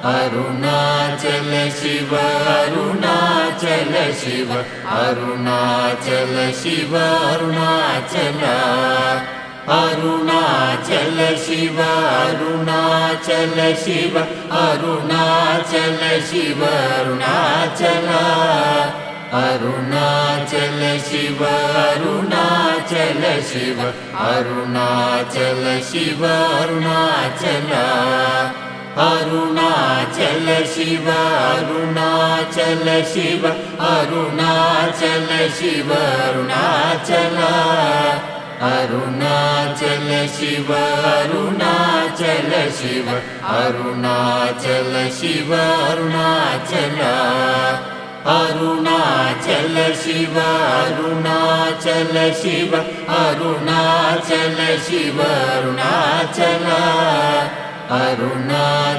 Arunachal Shiva Arunachal Shiva Arunachal Shiva Arunachal Arunachal Shiva Arunachal Shiva Arunachal Shiva Arunachal Arunachal Shiva Arunachal Shiva Arunachal Shiva Arunachal Arunachal Shiva Arunachal Shiva Arunachal Shiva Arunachal Arunachal Shiva Arunachal Shiva Arunachal Shiva Arunachal Arunachal Shiva Arunachal Shiva Arunachal Shiva Arunachal Arunachal